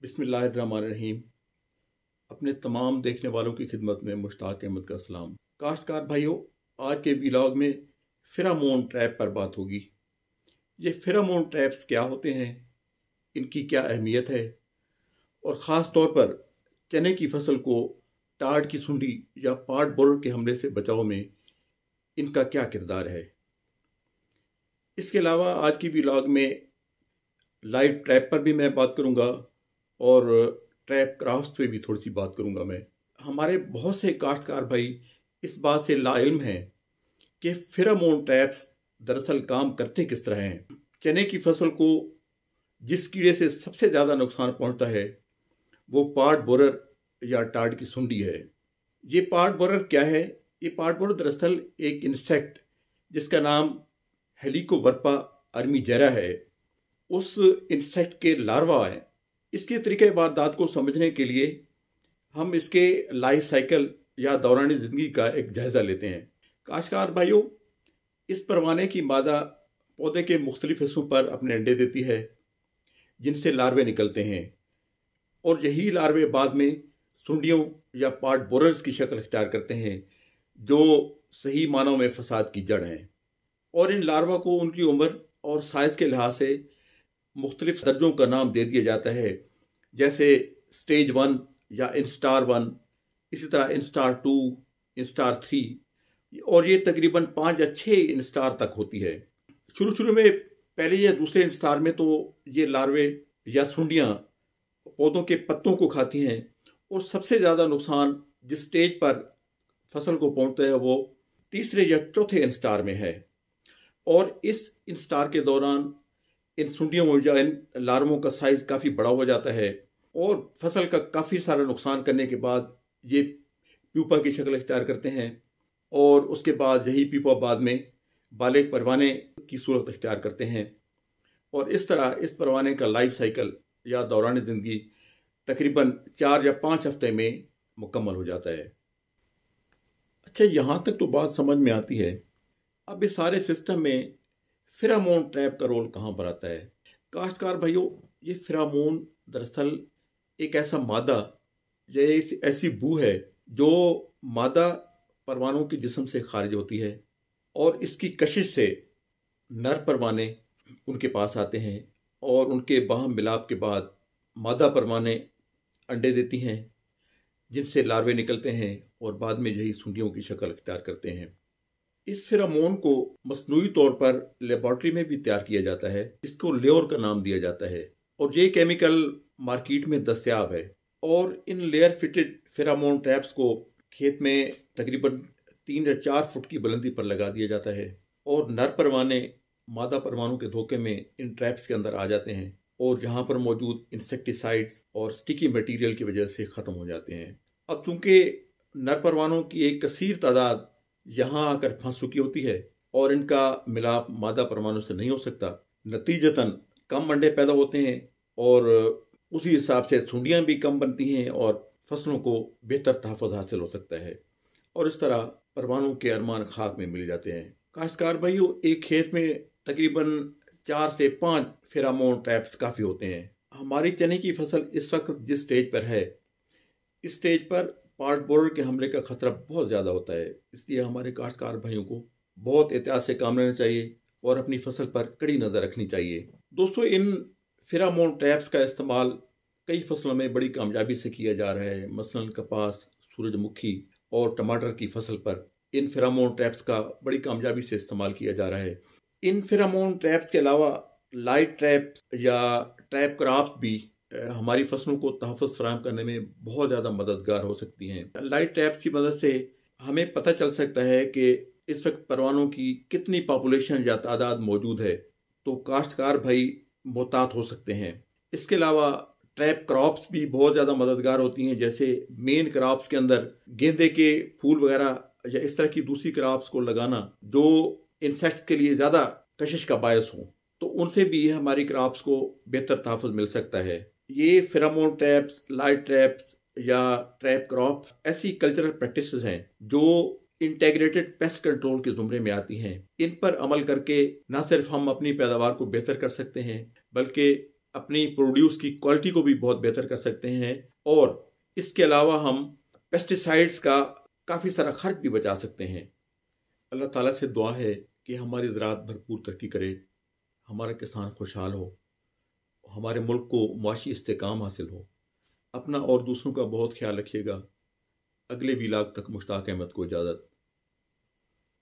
बिस्मिल्लाहिर्रहमानिर्रहीम। अपने तमाम देखने वालों की खिदमत में मुश्ताक अहमद का सलाम। काश्तकार भाइयों, आज के व्लॉग में फेरामोन ट्रैप पर बात होगी। ये फेरामोन ट्रैप्स क्या होते हैं, इनकी क्या अहमियत है और ख़ास तौर पर चने की फसल को टाड़ की सुंडी या पार्ट बोरर के हमले से बचाव में इनका क्या किरदार है। इसके अलावा आज की व्लॉग में लाइव ट्रैप पर भी मैं बात करूंगा और ट्रैप क्राफ्ट पे भी थोड़ी सी बात करूंगा मैं। हमारे बहुत से काश्तकार भाई इस बात से लाइल्म हैं कि फेरामोन ट्रैप्स दरअसल काम करते किस तरह हैं। चने की फसल को जिस कीड़े से सबसे ज़्यादा नुकसान पहुंचता है वो पार्ट बोरर या टाड़ की सुंडी है। ये पार्ट बोरर क्या है? ये पार्ट बोरर दरअसल एक इंसेक्ट जिसका नाम हेलिकोवर्पा अर्मीजेरा है, उस इंसेक्ट के लार्वा हैं। इसके तरीके वारदात को समझने के लिए हम इसके लाइफ साइकिल या दौरान ज़िंदगी का एक जायज़ा लेते हैं। काश्तकार भाइयों, इस परवाने की मादा पौधे के मुख्तलिफ हिस्सों पर अपने अंडे देती है जिनसे लार्वे निकलते हैं और यही लार्वे बाद में सुंडियों या पार्ट बोरर्स की शक्ल इख्तियार करते हैं जो सही मानों में फसाद की जड़ हैं। और इन लार्वा को उनकी उम्र और साइज़ के लिहाज से मुख्तलिफ दर्जों का नाम दे दिया जाता है, जैसे स्टेज 1 या इंस्टार 1, इसी तरह इंस्टार 2, इंस्टार 3 और ये तकरीबन 5 या 6 इंस्टार तक होती है। शुरू में पहले या दूसरे इंस्टार में तो ये लार्वे या सुंडियाँ पौधों के पत्तों को खाती हैं और सबसे ज़्यादा नुकसान जिस स्टेज पर फसल को पहुँचता है वो तीसरे या चौथे इंस्टार में है। और इस इंस्टार के दौरान इन सुंडियों या इन लार्वों का साइज़ काफ़ी बड़ा हो जाता है और फसल का काफ़ी सारा नुकसान करने के बाद ये प्यूपा की शक्ल इख्तियार करते हैं और उसके बाद यही प्यूपा बाद में बालेग परवाने की सूरत इख्तियार करते हैं। और इस तरह इस परवाने का लाइफ साइकिल या दौरान ज़िंदगी तकरीबन 4 या 5 हफ्ते में मुकम्मल हो जाता है। अच्छा, यहाँ तक तो बात समझ में आती है। अब इस सारे सिस्टम में फेरामोन ट्रैप का रोल कहाँ पर आता है? काश्तकार भाइयों, ये फेरामोन दरअसल एक ऐसा मादा या ऐसी बू है जो मादा परवानों के जिस्म से खारिज होती है और इसकी कशिश से नर परवाने उनके पास आते हैं और उनके बाहम मिलाप के बाद मादा परवाने अंडे देती हैं जिनसे लार्वे निकलते हैं और बाद में यही सुंडियों की शक्ल इख्तियार करते हैं। इस फेरामोन को मसनूई तौर पर लेबॉर्ट्री में भी तैयार किया जाता है, इसको लेयर का नाम दिया जाता है और ये केमिकल मार्केट में दस्तयाब है। और in layer fitted pheromone traps को खेत में तकरीबन 3 या 4 फुट की बुलंदी पर लगा दिया जाता है और नर परवाने मादा परवानों के धोखे में इन ट्रैप्स के अंदर आ जाते हैं और यहाँ पर मौजूद इंसेक्टिसाइड्स और स्टिकी मटेरियल की वजह से ख़त्म हो जाते हैं। अब चूंकि नर परवानों की एक कसीर तादाद यहाँ आकर फंस चुकी होती है और इनका मिलाप मादा परमाणु से नहीं हो सकता, नतीजतन कम अंडे पैदा होते हैं और उसी हिसाब से सुंडियाँ भी कम बनती हैं और फसलों को बेहतर तहफ़्फ़ुज़ हासिल हो सकता है और इस तरह परवानों के अरमान खाक में मिल जाते हैं। काश्तकार भाइयों, एक खेत में तकरीबन 4 से 5 फेरामोन ट्रैप्स काफ़ी होते हैं। हमारी चने की फसल इस वक्त जिस स्टेज पर है, इस स्टेज पर पार्ट बोरर के हमले का खतरा बहुत ज़्यादा होता है, इसलिए हमारे काश्तकार भाइयों को बहुत एहतियात से काम लेना चाहिए और अपनी फसल पर कड़ी नज़र रखनी चाहिए। दोस्तों, इन फेरामोन ट्रैप्स का इस्तेमाल कई फसलों में बड़ी कामयाबी से किया जा रहा है। मसलन कपास, सूरजमुखी और टमाटर की फसल पर इन फेरामोन ट्रैप्स का बड़ी कामयाबी से इस्तेमाल किया जा रहा है। इन फेरामोन ट्रैप्स के अलावा लाइट ट्रैप्स या ट्रैप क्रॉप्स भी हमारी फसलों को तहफ़्फ़ुज़ फराहम करने में बहुत ज़्यादा मददगार हो सकती हैं। लाइट ट्रैप्स की मदद से हमें पता चल सकता है कि इस वक्त परवानों की कितनी पॉपुलेशन या तादाद मौजूद है, तो काश्तकार भाई मोहतात हो सकते हैं। इसके अलावा ट्रैप क्रॉप्स भी बहुत ज़्यादा मददगार होती हैं, जैसे मेन क्रॉप्स के अंदर गेंदे के फूल वगैरह या इस तरह की दूसरी क्रॉप्स को लगाना जो इंसेक्ट्स के लिए ज़्यादा कशिश का बायस हों, तो उनसे भी हमारी क्रॉप्स को बेहतर तहफ़्फ़ुज़ मिल सकता है। ये फेरामोन ट्रैप्स, लाइट ट्रैप्स या ट्रैप क्रॉप ऐसी कल्चरल प्रैक्टिसेस हैं जो इंटेग्रेटेड पेस्ट कंट्रोल के ज़ुमरे में आती हैं। इन पर अमल करके न सिर्फ हम अपनी पैदावार को बेहतर कर सकते हैं बल्कि अपनी प्रोड्यूस की क्वालिटी को भी बहुत बेहतर कर सकते हैं और इसके अलावा हम पेस्टिसाइड्स का काफ़ी सारा खर्च भी बचा सकते हैं। अल्लाह ताला से दुआ है कि हमारी ज़राअत भरपूर तरक्की करे, हमारा किसान खुशहाल हो, हमारे मुल्क को मुआशी इस्तेकाम हासिल हो। अपना और दूसरों का बहुत ख्याल रखिएगा। अगले व्लॉग तक मुश्ताक अहमद को इजाज़त।